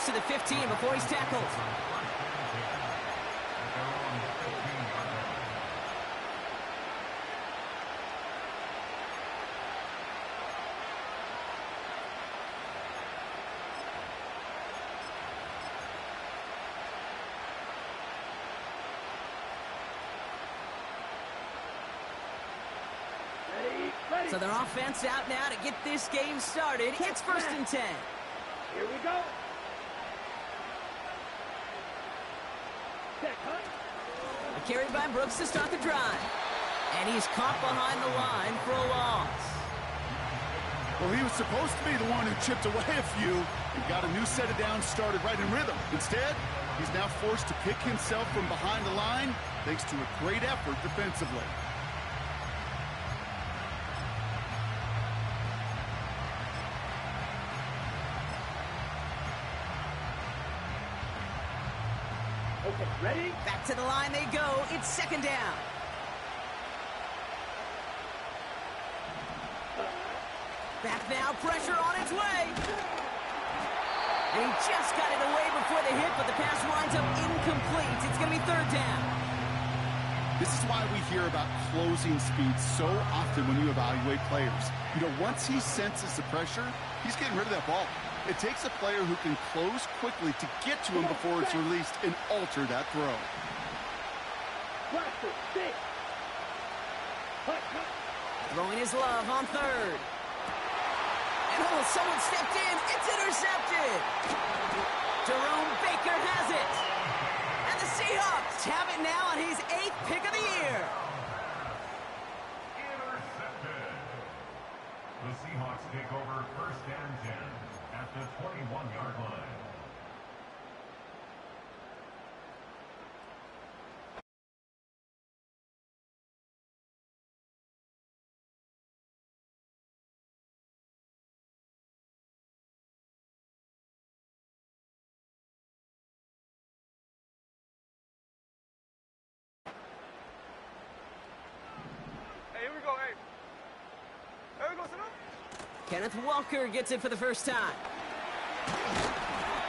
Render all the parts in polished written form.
to the 15 before he's tackled. So their offense out now to get this game started. It's 1st and 10. Here we go. A carry by Brooks to start the drive. And he's caught behind the line for a loss. Well, he was supposed to be the one who chipped away a few and got a new set of downs started right in rhythm. Instead, he's now forced to pick himself from behind the line thanks to a great effort defensively. Okay, ready? Back to the line they go. It's 2nd down. Back now, pressure on its way. And he just got it away before the hit, but the pass winds up incomplete. It's going to be 3rd down. This is why we hear about closing speed so often when you evaluate players. You know, once he senses the pressure, he's getting rid of that ball. It takes a player who can close quickly to get to him before it's released and alter that throw. Throwing his love on 3rd. And someone stepped in. It's intercepted. Jerome Baker has it. And the Seahawks have it now on his 8th pick of the year. Intercepted. The Seahawks take over 1st and 10 at the 21-yard line. Kenneth Walker gets it for the first time.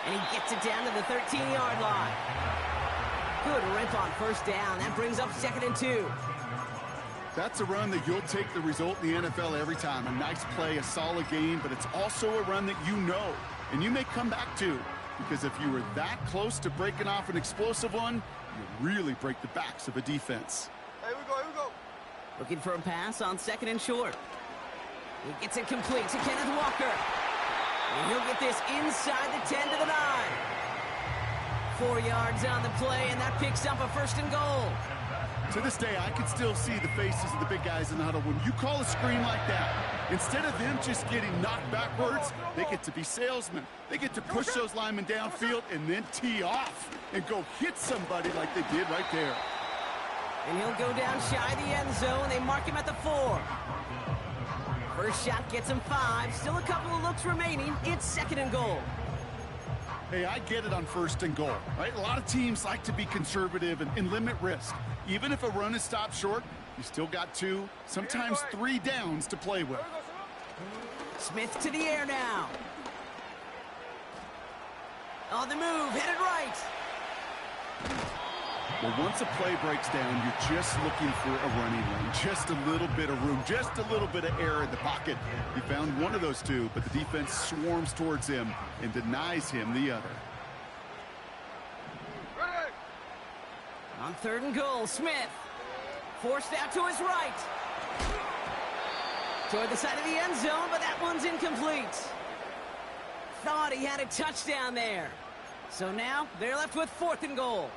And he gets it down to the 13-yard line. Good rip on 1st down. That brings up 2nd and 2. That's a run that you'll take the result in the NFL every time. A nice play, a solid game, but it's also a run that you know, and you may come back to. Because if you were that close to breaking off an explosive one, you really break the backs of a defense. Here we go. Looking for a pass on 2nd and short. He gets it complete to Kenneth Walker. And he'll get this inside the 10 to the 9. 4 yards on the play, and that picks up a 1st and goal. To this day, I can still see the faces of the big guys in the huddle. When you call a screen like that, instead of them just getting knocked backwards, they get to be salesmen. They get to push those linemen downfield and then tee off and go hit somebody like they did right there. And he'll go down shy of the end zone. They mark him at the 4. First shot gets him 5. Still a couple of looks remaining. It's 2nd and goal. Hey, I get it on 1st and goal, right? A lot of teams like to be conservative and limit risk. Even if a run is stopped short, you still got 2, sometimes 3 downs to play with. Smith to the air now. On the move, headed right. Well, once a play breaks down, you're just looking for a running lane, just a little bit of room, just a little bit of air in the pocket. He found one of those 2, but the defense swarms towards him and denies him the other. On 3rd and goal, Smith forced out to his right. Toward the side of the end zone, but that one's incomplete. Thought he had a touchdown there. So now they're left with 4th and goal.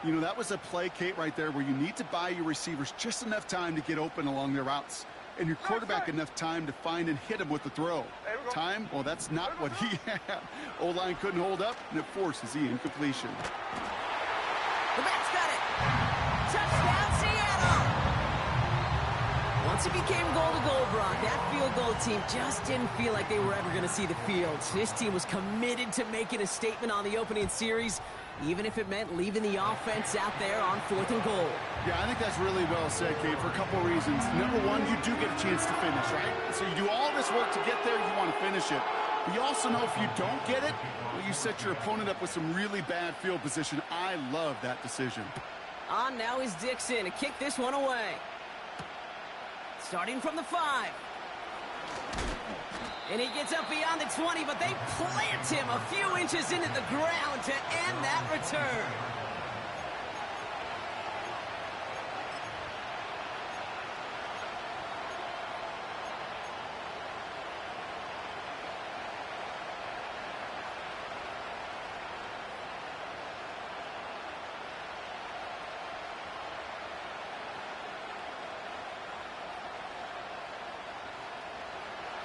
You know, that was a play, Kate, right there where you need to buy your receivers just enough time to get open along their routes. And your quarterback enough time to find and hit him with the throw. Time? Well, that's not what he had. O-line couldn't hold up, and it forces the incompletion. The back's got it. Touchdown, Seattle! Once it became goal-to-goal, Brock, that field goal team just didn't feel like they were ever going to see the field. This team was committed to making a statement on the opening series, even if it meant leaving the offense out there on 4th and goal. Yeah, I think that's really well said, Kate, for a couple of reasons. Number one, you do get a chance to finish, right? So you do all this work to get there, you want to finish it. But you also know if you don't get it, well, you set your opponent up with some really bad field position. I love that decision. On now is Dixon to kick this one away. Starting from the 5. And he gets up beyond the 20, but they plant him a few inches into the ground to end that return.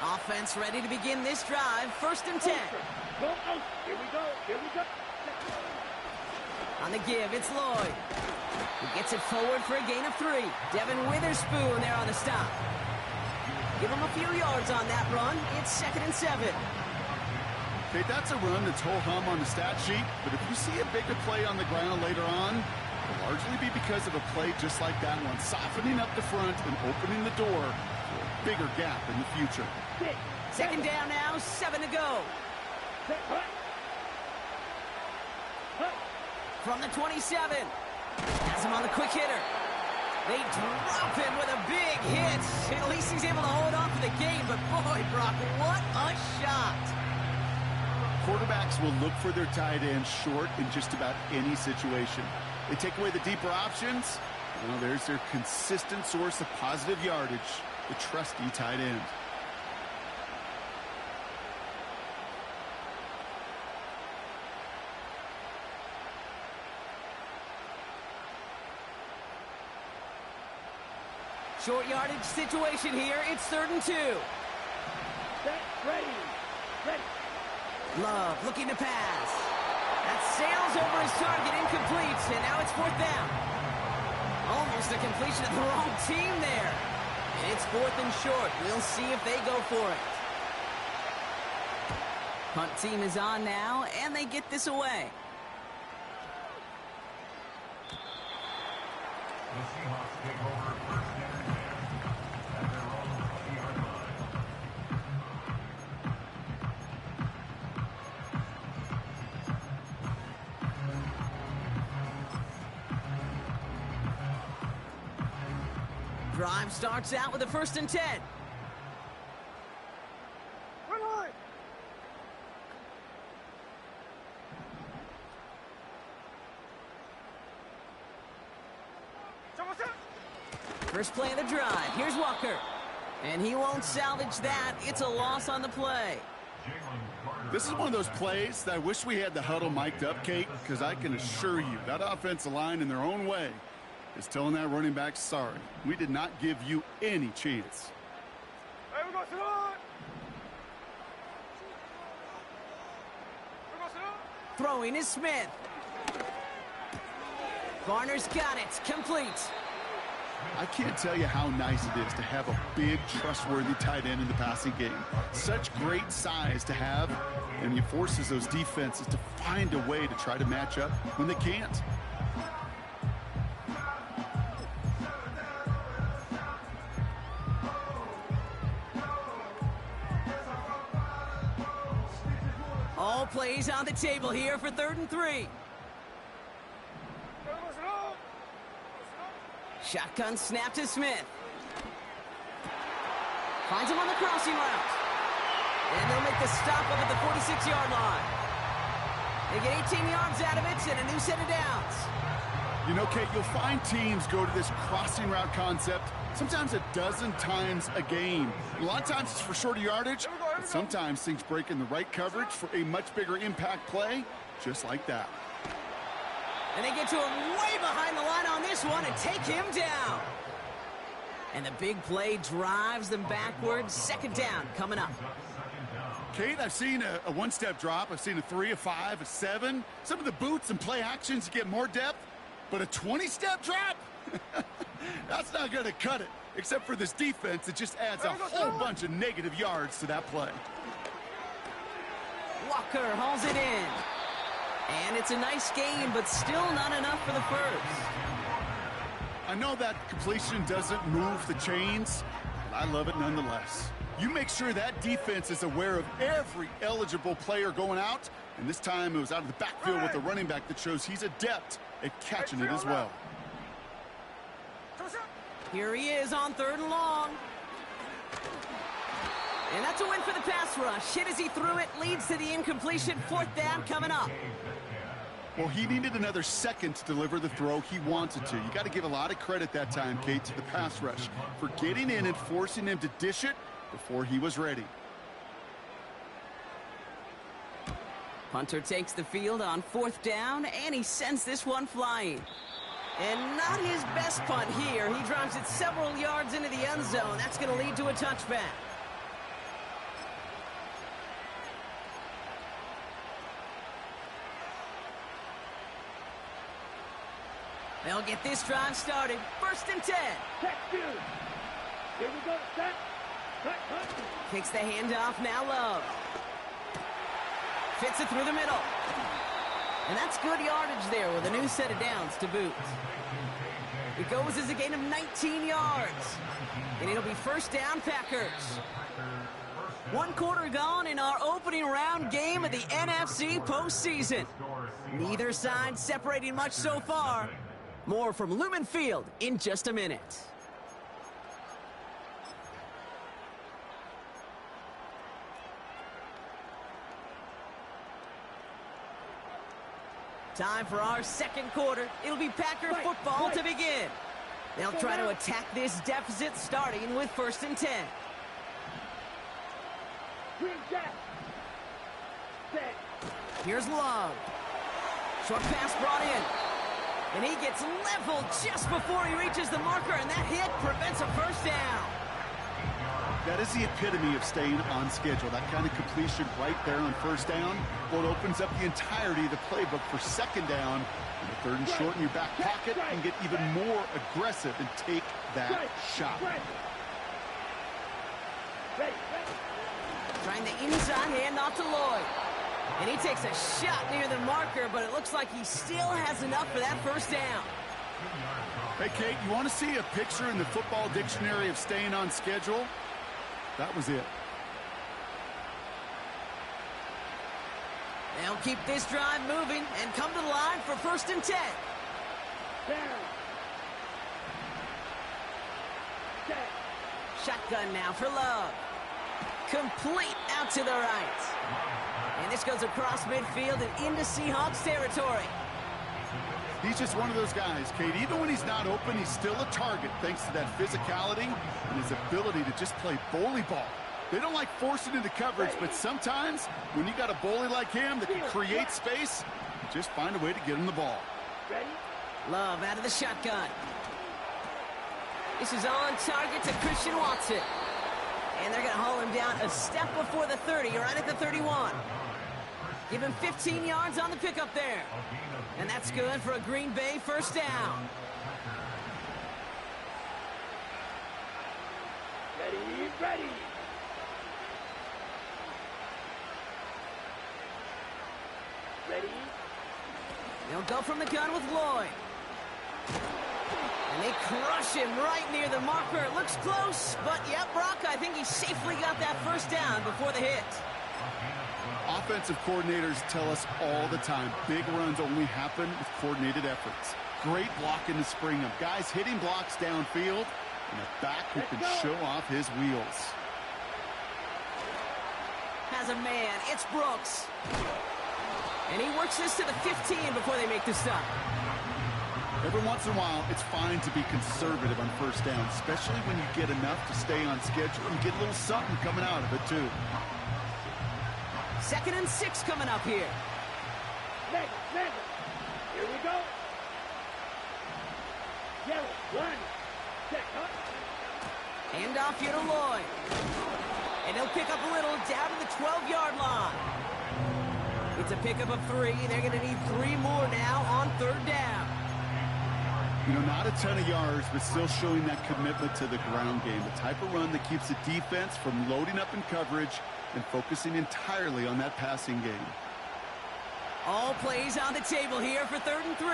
Offense ready to begin this drive. 1st and 10. Go, oh, here we go, here we go. On the give, it's Lloyd. He gets it forward for a gain of 3. Devin Witherspoon there on the stop. Give him a few yards on that run. It's 2nd and 7. Okay, that's a run that's ho-hum on the stat sheet, but if you see a bigger play on the ground later on, it'll largely be because of a play just like that one, softening up the front and opening the door for a bigger gap in the future. 2nd down now, 7 to go. From the 27. Has him on the quick hitter. They drop him with a big hit. At least he's able to hold on for the game, but boy, Brock, what a shot. Quarterbacks will look for their tight end short in just about any situation. They take away the deeper options. Well, there's their consistent source of positive yardage, the trusty tight end. Short yardage situation here. It's 3rd and 2. Set, ready, ready. Love looking to pass. That sails over his target, incomplete, and now it's 4th down. Almost a completion of the wrong team there. And it's 4th and short. We'll see if they go for it. Punt team is on now, and they get this away. The Seahawks take over 1st and 10 at their own 20-yard line. Drive starts out with a 1st and 10. Run hard. First play of the drive. Here's Walker. And he won't salvage that. It's a loss on the play. This is one of those plays that I wish we had the huddle mic'd up, Kate, because I can assure you that offensive line in their own way is telling that running back, sorry, we did not give you any chance. Hey, we go, sit on. We go, sit on. Throwing is Smith. Garner's got it. Complete. I can't tell you how nice it is to have a big, trustworthy tight end in the passing game. Such great size to have, and he forces those defenses to find a way to try to match up when they can't. All plays on the table here for 3rd and 3. Shotgun snap to Smith. Finds him on the crossing route. And they'll make the stop up at the 46-yard line. They get 18 yards out of it and a new set of downs. You know, Kate, you'll find teams go to this crossing route concept sometimes a dozen times a game. A lot of times it's for shorter yardage, but sometimes things break in the right coverage for a much bigger impact play, just like that. And they get to him way behind the line on this one and take him down. And the big play drives them backwards. 2nd down coming up. Kate, I've seen a one-step drop. I've seen a 3, a 5, a 7. Some of the boots and play actions get more depth, but a 20-step drop? That's not going to cut it, except for this defense that just adds a whole bunch of negative yards to that play. Walker hauls it in. And it's a nice game, but still not enough for the first. I know that completion doesn't move the chains, but I love it nonetheless. You make sure that defense is aware of every eligible player going out, and this time it was out of the backfield with the running back that shows he's adept at catching it as well. Here he is on 3rd and long. And that's a win for the pass rush. Hit as he threw it, leads to the incompletion. 4th down coming up. Well, he needed another second to deliver the throw he wanted to. You got to give a lot of credit that time, Kate, to the pass rush for getting in and forcing him to dish it before he was ready. Punter takes the field on 4th down, and he sends this one flying. And not his best punt here. He drives it several yards into the end zone. That's going to lead to a touchback. They'll get this drive started. 1st and 10. Check, dude. Here we go. Set. Cut, cut. Kicks the handoff, now Love. Fits it through the middle. And that's good yardage there with a new set of downs to boot. It goes as a gain of 19 yards. And it'll be 1st down Packers. 1 quarter gone in our opening round game of the NFC postseason. Neither side separating much so far. More from Lumen Field in just a minute. Time for our 2nd quarter. It'll be Packer football to begin. They'll try to attack this deficit starting with 1st and 10. Green jack. Set. Here's Love. Short pass brought in. And he gets leveled just before he reaches the marker, and that hit prevents a 1st down. That is the epitome of staying on schedule. That kind of completion right there on 1st down. Well, it opens up the entirety of the playbook for 2nd down. And the 3rd and short in your back pocket and get even more aggressive and take that shot. Trying the inside handoff to Lloyd. And he takes a shot near the marker, but it looks like he still has enough for that 1st down. Hey, Kate, you want to see a picture in the football dictionary of staying on schedule? That was it. They'll keep this drive moving and come to the line for 1st and 10. Down. Set. Shotgun now for Love. Complete out to the right. And this goes across midfield and into Seahawks territory. He's just one of those guys, Kate. Even when he's not open, he's still a target thanks to that physicality and his ability to just play bully ball. They don't like forcing into coverage, but sometimes when you got a bully like him that can create space, just find a way to get him the ball. Ready? Love out of the shotgun. This is on target to Christian Watson. And they're going to haul him down a step before the 30, right at the 31. Give him 15 yards on the pickup there. And that's good for a Green Bay 1st down. Ready, ready. Ready. They'll go from the gun with Lloyd. And they crush him right near the marker. It looks close, but yep, Brock, I think he safely got that 1st down before the hit. Offensive coordinators tell us all the time, big runs only happen with coordinated efforts. Great blocking to spring them. Guys hitting blocks downfield, and a back who can show off his wheels. Has a man. It's Brooks. And he works this to the 15 before they make the stop. Every once in a while, it's fine to be conservative on 1st down, especially when you get enough to stay on schedule and get a little something coming out of it, too. 2nd and 6 coming up here. Mega. Here we go. Yellow, 1. Check, up. Handoff here to Lloyd. And he'll pick up a little down to the 12-yard line. It's a pickup of 3. They're going to need 3 more now on 3rd down. You know, not a ton of yards, but still showing that commitment to the ground game. The type of run that keeps the defense from loading up in coverage and focusing entirely on that passing game. All plays on the table here for 3rd and 3.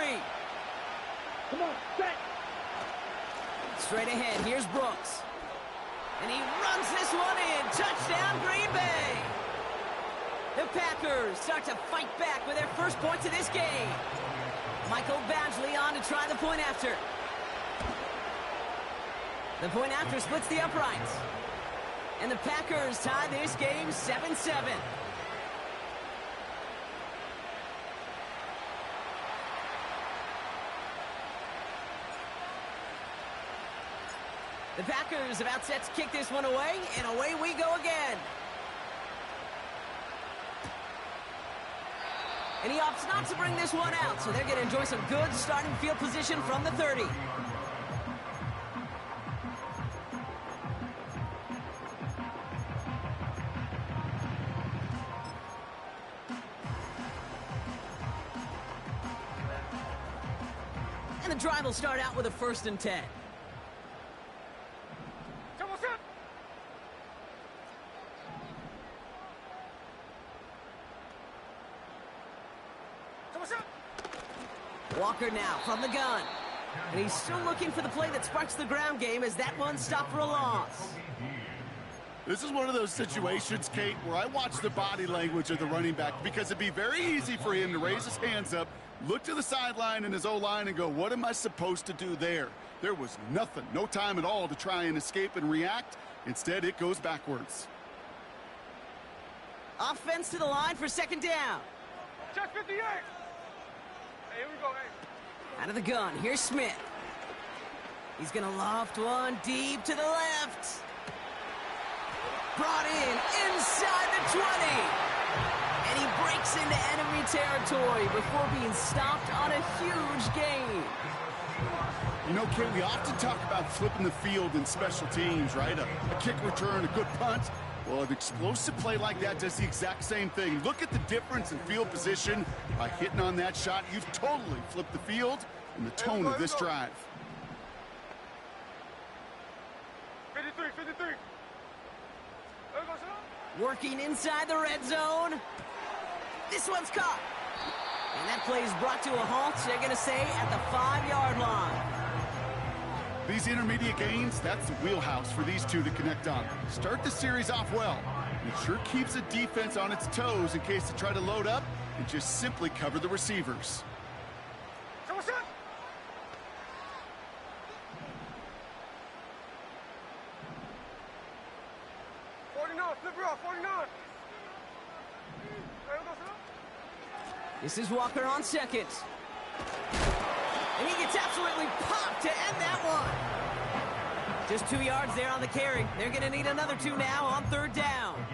Come on, set. Straight ahead, here's Brooks. And he runs this one in. Touchdown, Green Bay. The Packers start to fight back with their first points of this game. Michael Badgley on to try the point after. The point after splits the uprights. And the Packers tie this game 7-7. The Packers about set to kick this one away, and away we go again. And he opts not to bring this one out, so they're going to enjoy some good starting field position from the 30. And the drive will start out with a 1st and 10. Walker now from the gun. And he's still looking for the play that sparks the ground game as that one stopped for a loss. This is one of those situations, Kate, where I watch the body language of the running back because it'd be very easy for him to raise his hands up, look to the sideline and his O-line and go, what am I supposed to do there? There was nothing, no time at all to try and escape and react. Instead, it goes backwards. Offense to the line for 2nd down. Check 58. Hey, here we go, hey. Out of the gun, here's Smith. He's going to loft one deep to the left. Brought in inside the 20. And he breaks into enemy territory before being stopped on a huge gain. You know, Kate, we often talk about flipping the field in special teams, right? A kick return, a good punt. Well, an explosive play like that does the exact same thing. Look at the difference in field position. By hitting on that shot, you've totally flipped the field and the tone of this drive. 53, 53. Working inside the red zone. This one's caught. And that play is brought to a halt, they're going to say, at the 5-yard line. These intermediate gains, that's the wheelhouse for these two to connect on. Start the series off well. It sure keeps the defense on its toes in case they try to load up and just simply cover the receivers. What's up? Flip her off, 49. This is Walker on 2nd. And he gets absolutely popped to end that one. Just 2 yards there on the carry. They're going to need another 2 now on 3rd down.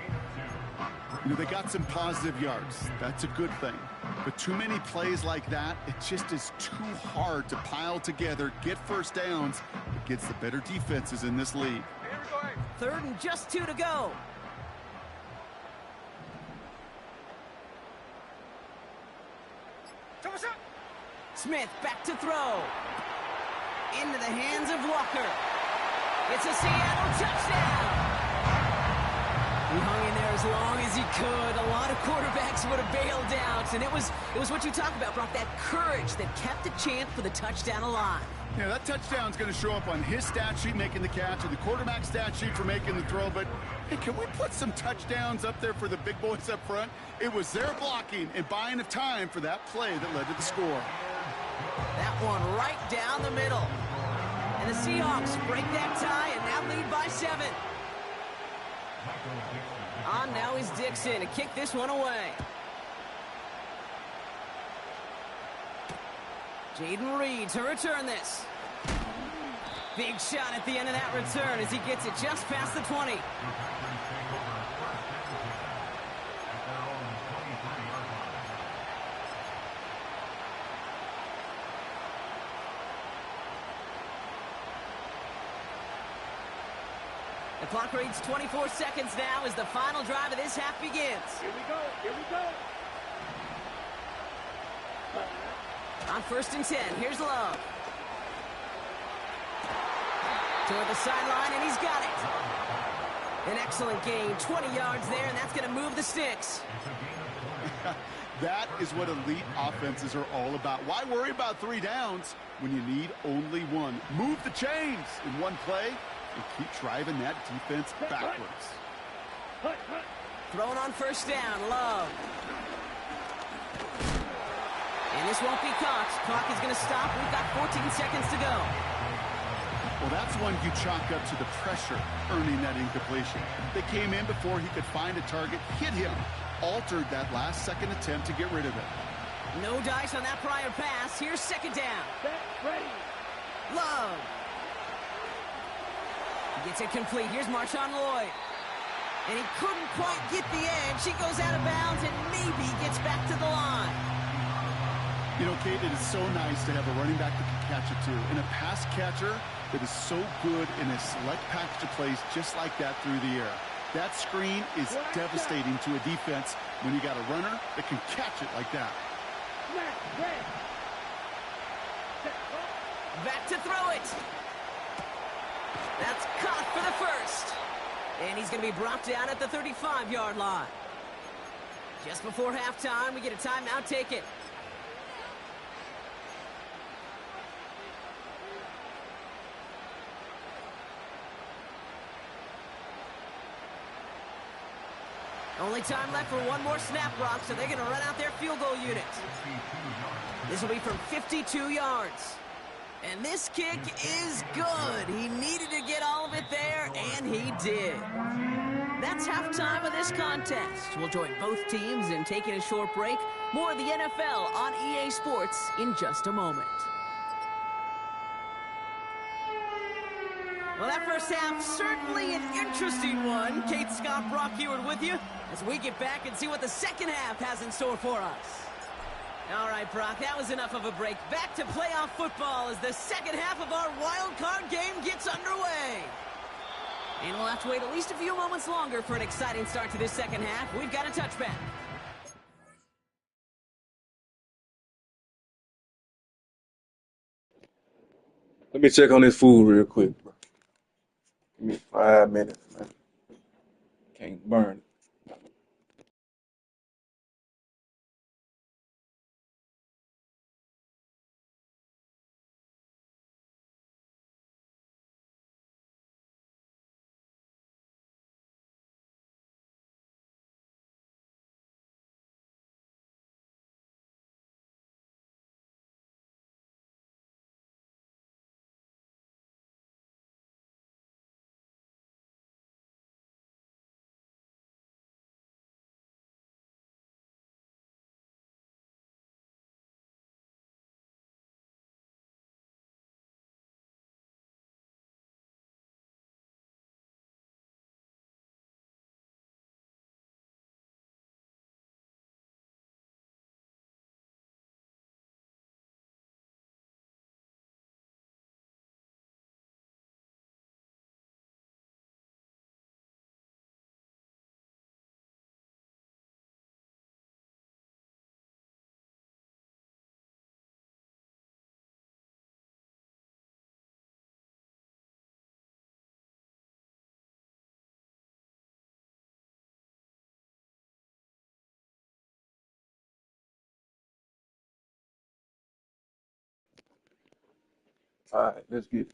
You know, they got some positive yards. That's a good thing. But too many plays like that, it just is too hard to pile together, get first downs against the better defenses in this league. 3rd and just 2 to go. Smith back to throw. Into the hands of Walker. It's a Seattle touchdown. He hung in there as long as he could. A lot of quarterbacks would have bailed out. And it was what you talk about, Brock, that courage that kept the chant for the touchdown alive. Yeah, that touchdown's going to show up on his stat sheet making the catch and the quarterback stat sheet for making the throw. But, hey, can we put some touchdowns up there for the big boys up front? It was their blocking and buying of time for that play that led to the score. That one right down the middle. And the Seahawks break that tie and now lead by 7. On now is Dixon to kick this one away. Jaden Reed to return this. Big shot at the end of that return as he gets it just past the 20. The clock reads 24 seconds now as the final drive of this half begins. Here we go, here we go. On 1st and 10, here's Love. Toward the sideline, and he's got it. An excellent gain, 20 yards there, and that's going to move the sticks. That is what elite offenses are all about. Why worry about 3 downs when you need only 1? Move the chains in one play, and keep driving that defense backwards. Thrown on first down, Love. And this won't be caught. Clock is going to stop. We've got 14 seconds to go. Well, that's one you chalk up to the pressure earning that incompletion. They came in before he could find a target, hit him, altered that last-second attempt to get rid of it. No dice on that prior pass. Here's second down. Ready. Love. He gets it complete. Here's Marshawn Lloyd. And he couldn't quite get the edge. He goes out of bounds and maybe gets back to the line. You know, Kate, it is so nice to have a running back that can catch it too. And a pass catcher that is so good in a select package of plays just like that through the air. That screen is devastating to a defense when you got a runner that can catch it like that. Back to throw it. That's caught for the first. And he's going to be brought down at the 35-yard line. Just before halftime, we get a timeout. Take it. Only time left for one more snap, Brock, so they're going to run out their field goal unit. This will be from 52 yards. And this kick is good. He needed to get all of it there, and he did. That's halftime of this contest. We'll join both teams in taking a short break. More of the NFL on EA Sports in just a moment. Well, that first half, certainly an interesting one. Kate Scott, Brock Huard with you as we get back and see what the second half has in store for us. All right, Brock, that was enough of a break. Back to playoff football as the second half of our wild card game gets underway. And we'll have to wait at least a few moments longer for an exciting start to this second half. We've got a touchback. Let me check on this food real quick, bro. Give me 5 minutes, man. Can't burn it. All right, let's get it.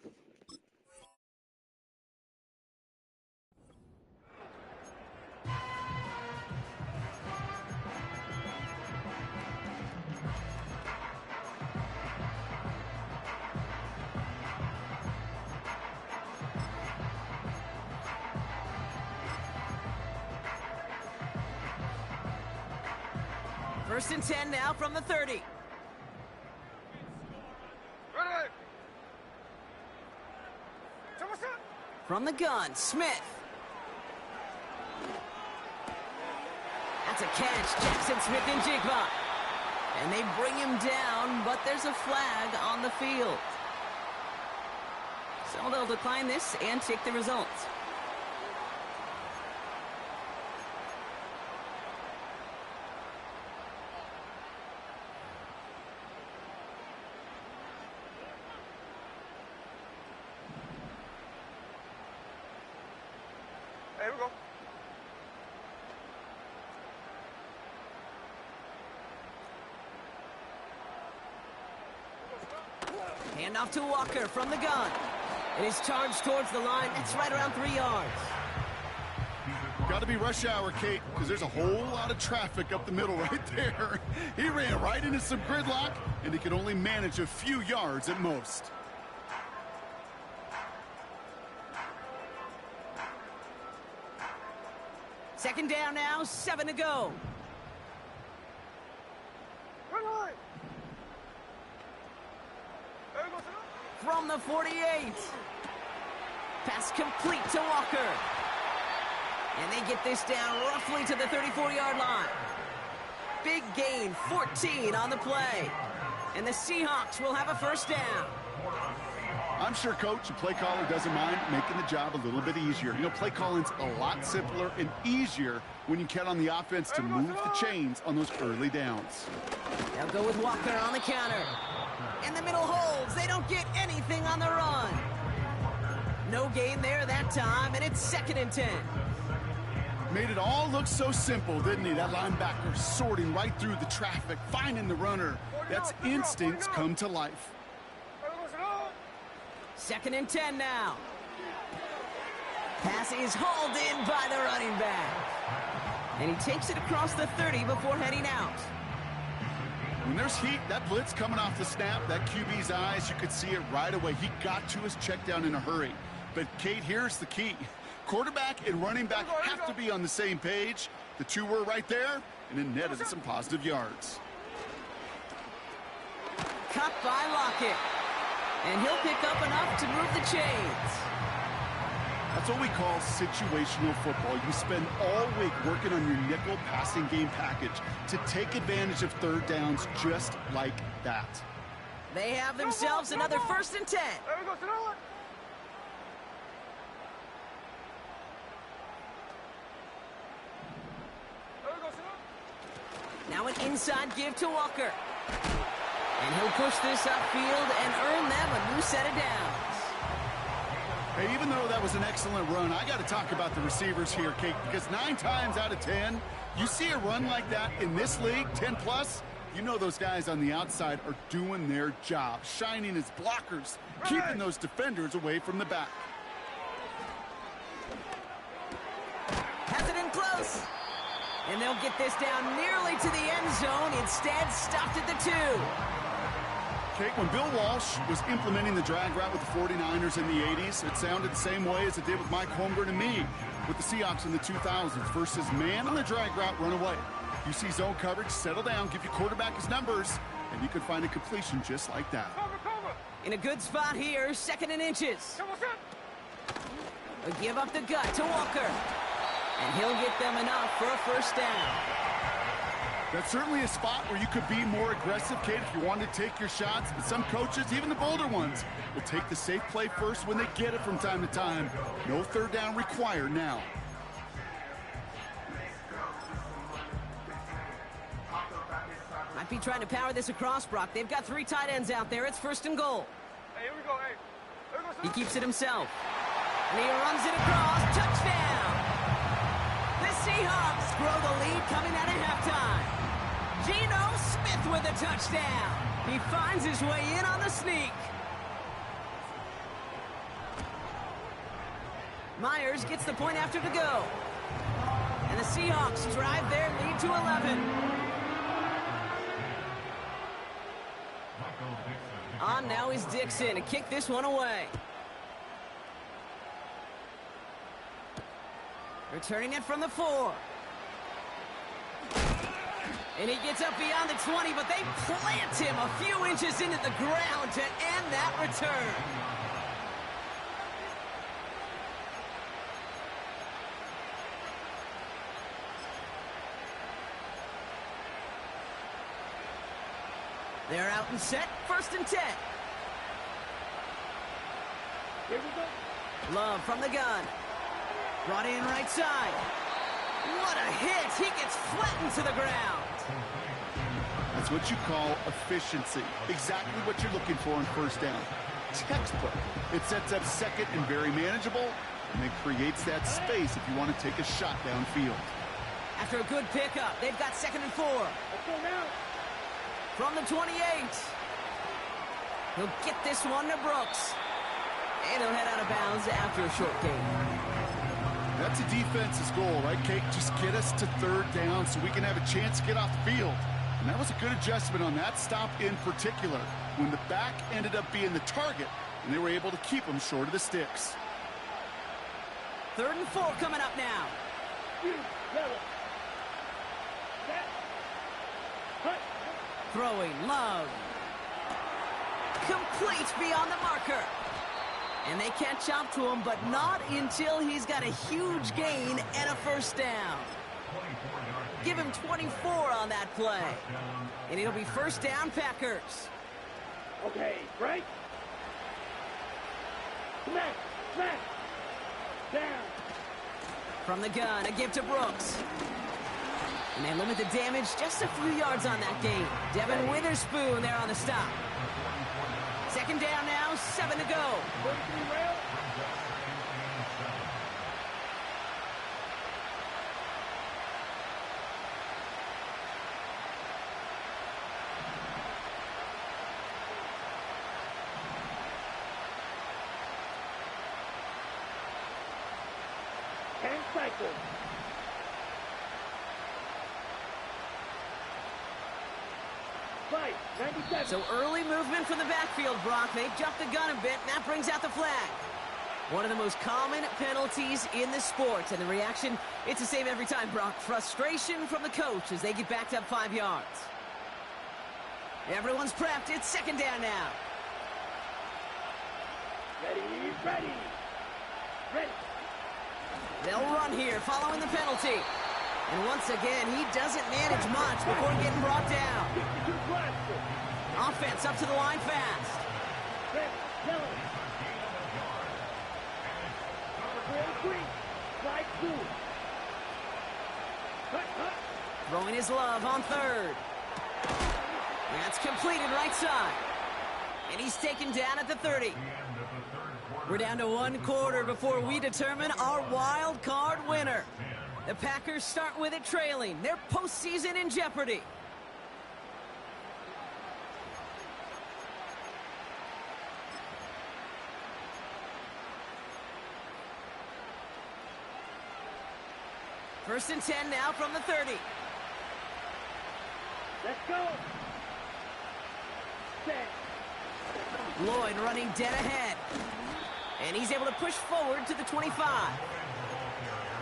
First and 10 now from the 30. From the gun, Smith. That's a catch, Jackson Smith-Njigba. And they bring him down, but there's a flag on the field. So they'll decline this and take the results. Here we go. Hand off to Walker from the gun. And he's charged towards the line. That's right around 3 yards. Got to be rush hour, Kate, because there's a whole lot of traffic up the middle right there. He ran right into some gridlock, and he could only manage a few yards at most. Second down now, 7 to go. From the 48. Pass complete to Walker. And they get this down roughly to the 34-yard line. Big gain, 14 on the play. And the Seahawks will have a first down. I'm sure coach and play caller doesn't mind making the job a little bit easier. You know, play calling's a lot simpler and easier when you count on the offense to move the chains on those early downs. They'll go with Walker on the counter. In the middle holds. They don't get anything on the run. No gain there that time, and it's 2nd and 10. Made it all look so simple, didn't he? That linebacker sorting right through the traffic, finding the runner. That's instincts come to life. 2nd and 10 now. Pass is hauled in by the running back. And he takes it across the 30 before heading out. When there's heat, that blitz coming off the snap, that QB's eyes, you could see it right away. He got to his check down in a hurry. But, Kate, here's the key. Quarterback and running back have to be on the same page. The two were right there, and it netted some positive yards. Cut by Lockett. And he'll pick up enough to move the chains. That's what we call situational football. You spend all week working on your nickel passing game package to take advantage of third downs just like that. They have themselves another 1st and 10. Now an inside give to Walker. And he'll push this upfield and earn them a new set of downs. Hey, even though that was an excellent run, I got to talk about the receivers here, Kate, because 9 times out of 10, you see a run like that in this league, 10+, you know those guys on the outside are doing their job, shining as blockers, keeping those defenders away from the back. Has it in close. And they'll get this down nearly to the end zone. Instead, stopped at the 2. Kate, when Bill Walsh was implementing the drag route with the 49ers in the 80s, it sounded the same way as it did with Mike Holmgren and me with the Seahawks in the 2000s versus man on the drag route, run away. You see zone coverage, settle down, give your quarterback his numbers, and you could find a completion just like that. In a good spot here, 2nd and inches. A give up the gut to Walker. And he'll get them enough for a first down. That's certainly a spot where you could be more aggressive, Kate, if you want to take your shots. But some coaches, even the bolder ones, will take the safe play first when they get it from time to time. No third down required now. Might be trying to power this across, Brock. They've got 3 tight ends out there. It's 1st and goal. Hey, here we go. Hey. He keeps it himself. And he runs it across. Touchdown! The Seahawks grow the lead coming out of halftime. Geno Smith with a touchdown. He finds his way in on the sneak. Myers gets the point after to go. And the Seahawks drive their lead to 11. On now is Dixon to kick this one away. Returning it from the 4. And he gets up beyond the 20, but they plant him a few inches into the ground to end that return. They're out and set, 1st and 10. Here we go. Love from the gun. Brought in right side. What a hit. He gets flattened to the ground. That's what you call efficiency. Exactly what you're looking for on first down. Textbook. It sets up second and very manageable, and it creates that space if you want to take a shot downfield. After a good pickup, they've got 2nd and 4. Let's go now. From the 28. He'll get this one to Brooks. And he'll head out of bounds after a short gain. That's a defense's goal, right, Kate? Just get us to third down so we can have a chance to get off the field. And that was a good adjustment on that stop in particular, when the back ended up being the target, and they were able to keep him short of the sticks. 3rd and 4 coming up now. Throwing, Love. Complete beyond the marker. And they catch up to him, but not until he's got a huge gain and a first down. Give him 24 on that play. And it'll be first down, Packers. Okay, right. Smack, smack. Down. From the gun, a give to Brooks. And they limit the damage just a few yards on that gain. Devin Witherspoon there on the stop. 2nd down now, 7 to go. 43 rail. And cycle. Fight, 97. So early movement from the backfield, Brock. They jumped the gun a bit, and that brings out the flag. One of the most common penalties in the sport, and the reaction, it's the same every time, Brock. Frustration from the coach as they get backed up 5 yards. Everyone's prepped. It's 2nd down now. Ready, ready. Ready. They'll run here following the penalty. And once again, he doesn't manage much before getting brought down. 52 blaster. Offense up to the line fast. Ready, yellow. Green, slide 2. Cut. Throwing his Love on 3rd. That's completed right side. And he's taken down at the 30. We're down to 1 quarter before we determine our wild card winner. The Packers start with it trailing. Their postseason in jeopardy. First and 10 now from the 30. Let's go. Set. Lloyd running dead ahead. And he's able to push forward to the 25.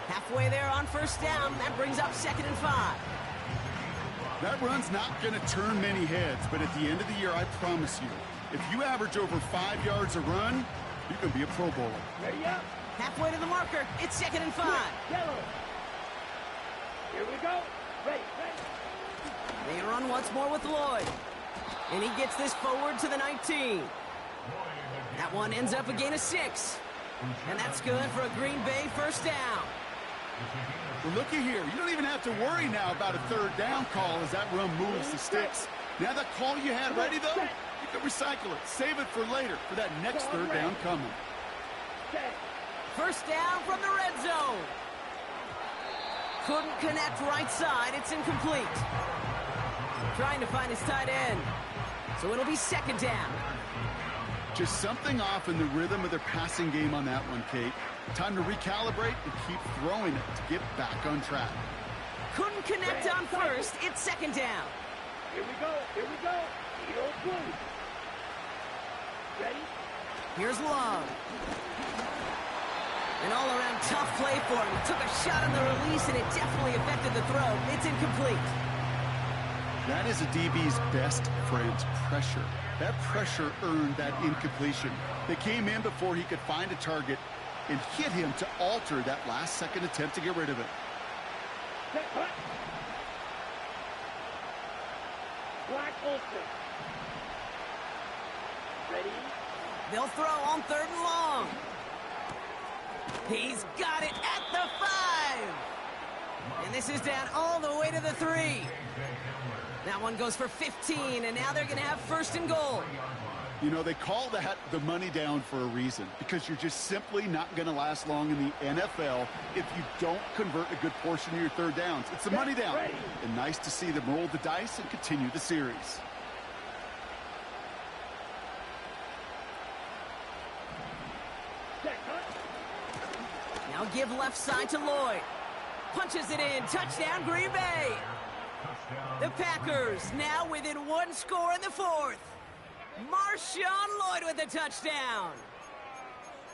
Halfway there on first down. That brings up 2nd and 5. That run's not going to turn many heads, but at the end of the year, I promise you, if you average over 5 yards a run, you can be a Pro Bowler. Ready up. Halfway to the marker. It's 2nd and 5. Yellow. Here we go. Ready. They run once more with Lloyd. And he gets this forward to the 19. That one ends up a gain of 6. And that's good for a Green Bay first down. Well, looky here. You don't even have to worry now about a 3rd down call as that run moves the sticks. Now that call you had ready, though, you can recycle it. Save it for later for that next 3rd down coming. First down from the red zone. Couldn't connect right side. It's incomplete. Trying to find his tight end. So it'll be 2nd down. Just something off in the rhythm of their passing game on that one, Kate. Time to recalibrate and keep throwing it to get back on track. Couldn't connect on first. It's 2nd down. Here we go. Eagle blue. Ready? Here's Love. An all-around tough play for him. He took a shot on the release, and it definitely affected the throw. It's incomplete. That is a DB's best friend, pressure. That pressure earned that incompletion. They came in before he could find a target and hit him to alter that last-second attempt to get rid of it. Black Olsen. Ready? They'll throw on 3rd and long. He's got it at the 5. And this is down all the way to the 3. That one goes for 15, and now they're going to have 1st and goal. You know, they call that the money down for a reason, because you're just simply not going to last long in the NFL if you don't convert a good portion of your 3rd downs. It's the money down. And nice to see them roll the dice and continue the series. give left side to Lloyd. Punches it in. Touchdown, Green Bay. The Packers now within one score in the fourth. Marshawn Lloyd with the touchdown.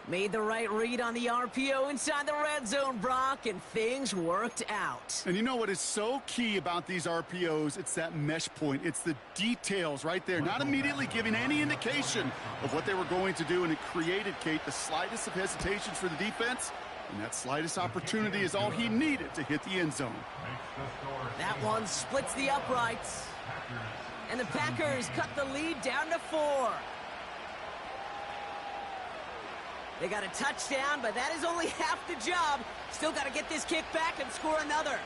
Made the right read on the RPO inside the red zone, Brock, and things worked out. And you know what is so key about these RPOs? It's that mesh point. It's the details right there. Not immediately giving any indication of what they were going to do, and it created, Kate, the slightest of hesitations for the defense. And that slightest opportunity is all he needed to hit the end zone. That one splits the uprights. And the Packers cut the lead down to 4. They got a touchdown, but that is only half the job. Still got to get this kick back and score another.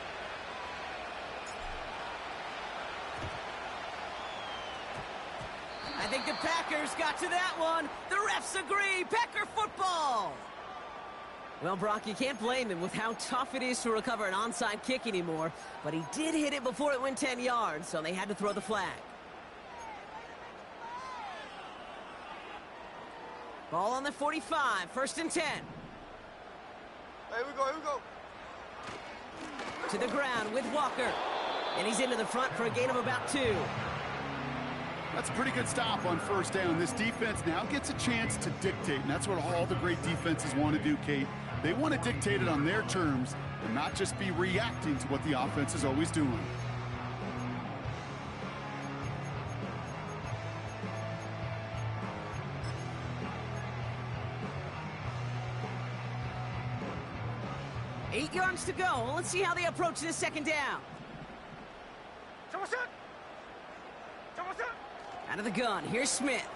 I think the Packers got to that one. The refs agree. Packer football. Well, Brock, you can't blame him with how tough it is to recover an onside kick anymore. But he did hit it before it went 10 yards, so they had to throw the flag. Ball on the 45, 1st and 10. Here we go, here we go. To the ground with Walker. And he's into the front for a gain of about 2. That's a pretty good stop on 1st down. This defense now gets a chance to dictate, and that's what all the great defenses want to do, Kate. They want to dictate it on their terms and not just be reacting to what the offense is always doing. Eight yards to go. Let's see how they approach this 2nd down. Out of the gun, here's Smith.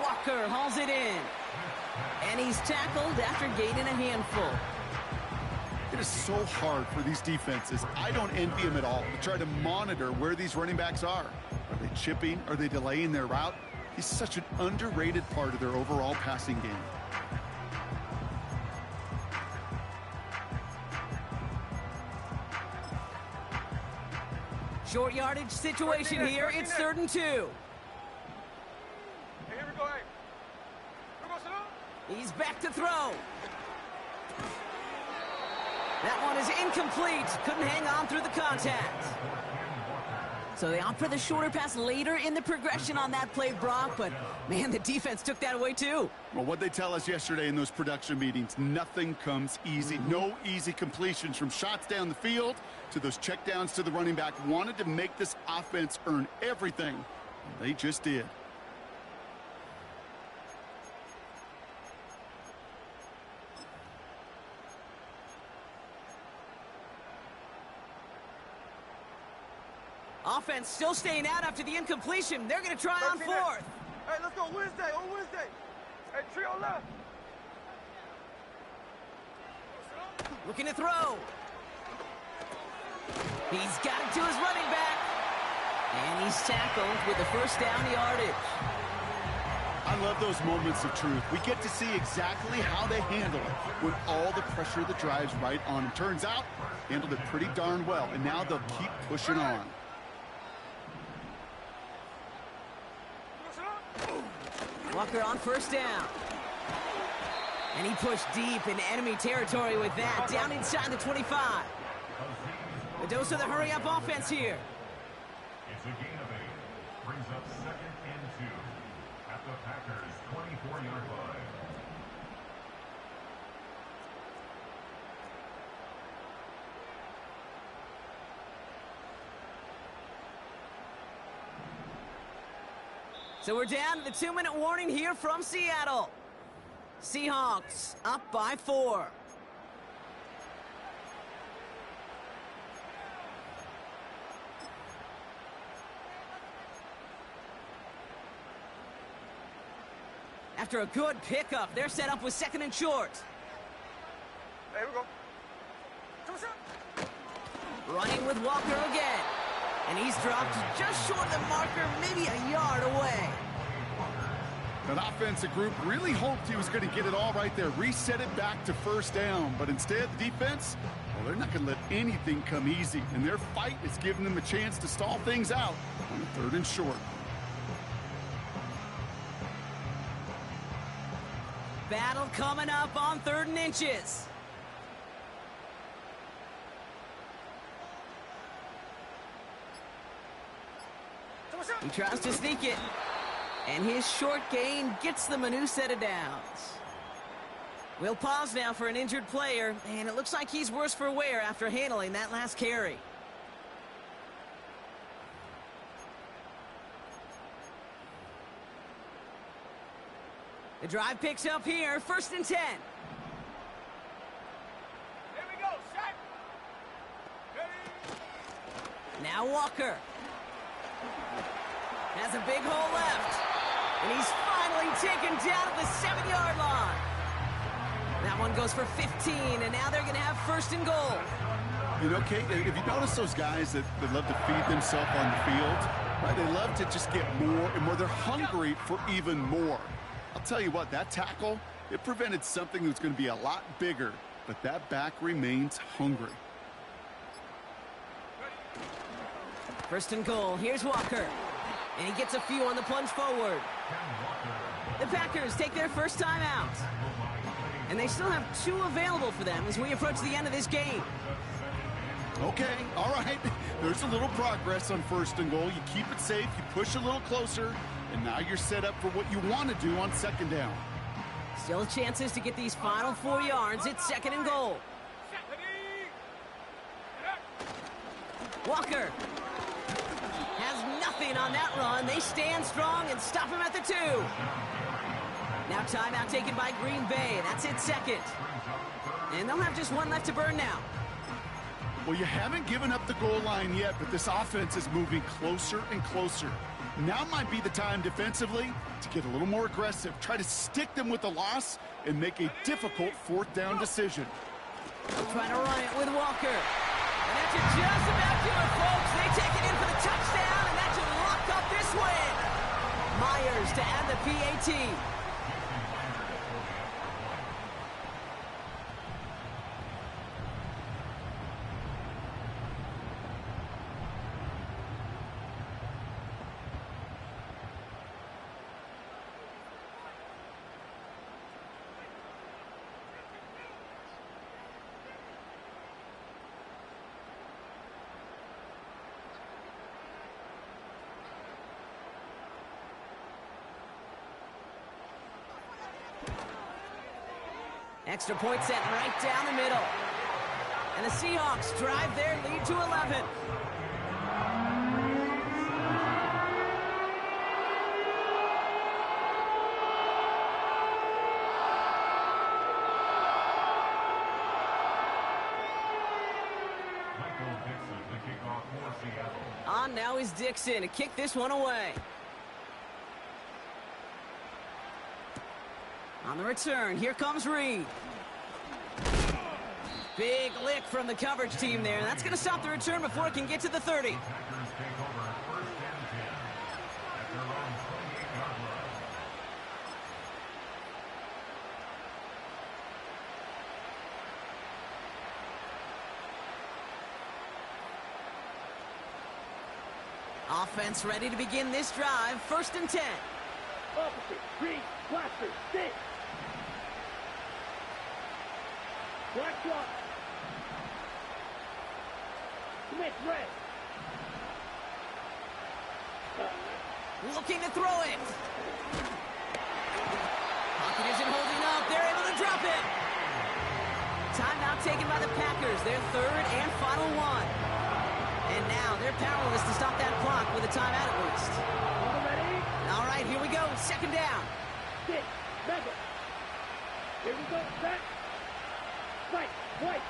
Walker hauls it in. And he's tackled after gaining a handful. It is so hard for these defenses. I don't envy them at all to try to monitor where these running backs are. Are they chipping? Are they delaying their route? He's such an underrated part of their overall passing game. Short yardage situation here. It's 3rd and 2. Hey, here we go, hey. He's back to throw. That one is incomplete. Couldn't hang on through the contact. So they opt for the shorter pass later in the progression on that play, Brock. But, man, the defense took that away, too. Well, what they tell us yesterday in those production meetings, nothing comes easy. No easy completions from shots down the field to those checkdowns to the running back. Wanted to make this offense earn everything. And they just did. Offense still staying out after the incompletion. They're going to try on 4th. Hey, let's go Wednesday, on Wednesday. Hey, trio left. Looking to throw. He's got it to his running back. And he's tackled with the 1st down yardage. I love those moments of truth. We get to see exactly how they handle it when all the pressure that drives right on them. Turns out, handled it pretty darn well, and now they'll keep pushing on. Walker on 1st down. And he pushed deep in enemy territory with that. Down inside the 25. A dose of the hurry-up offense here. It's a gain of 8. Brings up 2nd and 2 at the Packers' 24-yard line. So we're down to the 2-minute warning here from Seattle. Seahawks up by 4. After a good pickup, they're set up with 2nd and short. There we go. Running with Walker again. And he's dropped just short of the marker, maybe a yard away. That offensive group really hoped he was going to get it all right there, reset it back to 1st down. But instead, the defense, well, they're not going to let anything come easy. And their fight is giving them a chance to stall things out on 3rd and short. Battle coming up on 3rd and inches. He tries to sneak it. And his short gain gets them a new set of downs. We'll pause now for an injured player, and it looks like he's worse for wear after handling that last carry. The drive picks up here, 1st and 10. Here we go, set. Ready. Now Walker. Has a big hole left. And he's finally taken down at the 7-yard line. That one goes for 15, and now they're going to have 1st and goal. You know, Kate, if you notice those guys that love to feed themselves on the field, right? They love to just get more and more. They're hungry for even more. I'll tell you what, that tackle, it prevented something that's going to be a lot bigger, but that back remains hungry. 1st and goal. Here's Walker. And he gets a few on the plunge forward. The Packers take their first time out. And they still have 2 available for them as we approach the end of this game. Okay, all right. There's a little progress on 1st and goal. You keep it safe, you push a little closer, and now you're set up for what you want to do on 2nd down. Still chances to get these final 4 yards. It's 2nd and goal. Walker has nothing on that run. They stand strong and stop him at the 2. Now timeout taken by Green Bay. That's it, 2nd. And they'll have just 1 left to burn now. Well, you haven't given up the goal line yet, but this offense is moving closer and closer. Now might be the time defensively to get a little more aggressive. Try to stick them with the loss and make a difficult 4th down decision. Trying to run it with Walker. And that should just about do it, folks. They take it in for the touchdown, and that should lock up this win. Myers to add the PAT. Extra point set right down the middle. And the Seahawks drive their lead to 11. Michael Dixon, the kickoff for Seattle. On now is Dixon to kick this one away. On the return, here comes Reed. Big lick from the coverage team there. That's going to stop the return before it can get to the 30. Packers take over 1st and 10 at their own 28-yard line. Offense ready to begin this drive. 1st and 10. Opposite, green, blaster, stick. Black block. Commit red. Looking to throw it. Pocket isn't holding up. They're able to drop it. Timeout taken by the Packers. Their 3rd and final one. And now they're powerless to stop that clock with a timeout at least. All ready? All right, here we go. 2nd down. Stick, mega. Here we go, set. Fight, white.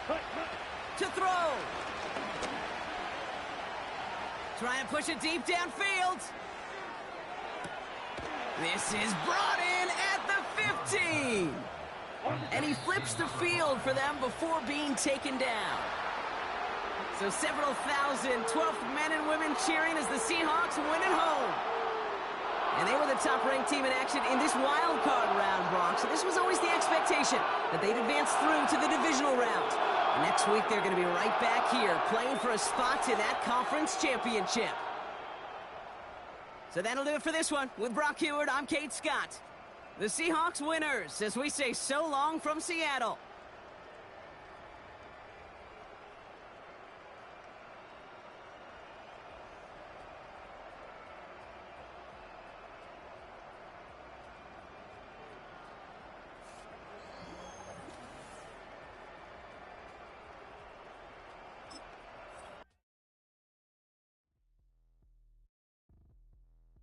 Cut, cut. To throw. Try and push it deep downfield. This is brought in at the 15. And he flips the field for them before being taken down. So several thousand 12th men and women cheering as the Seahawks win at home. And they were the top-ranked team in action in this wild card round, Brock. So this was always the expectation that they'd advance through to the divisional round. Next week, they're going to be right back here playing for a spot in that conference championship. So that'll do it for this one. With Brock Huard, I'm Kate Scott. The Seahawks winners as we say so long from Seattle.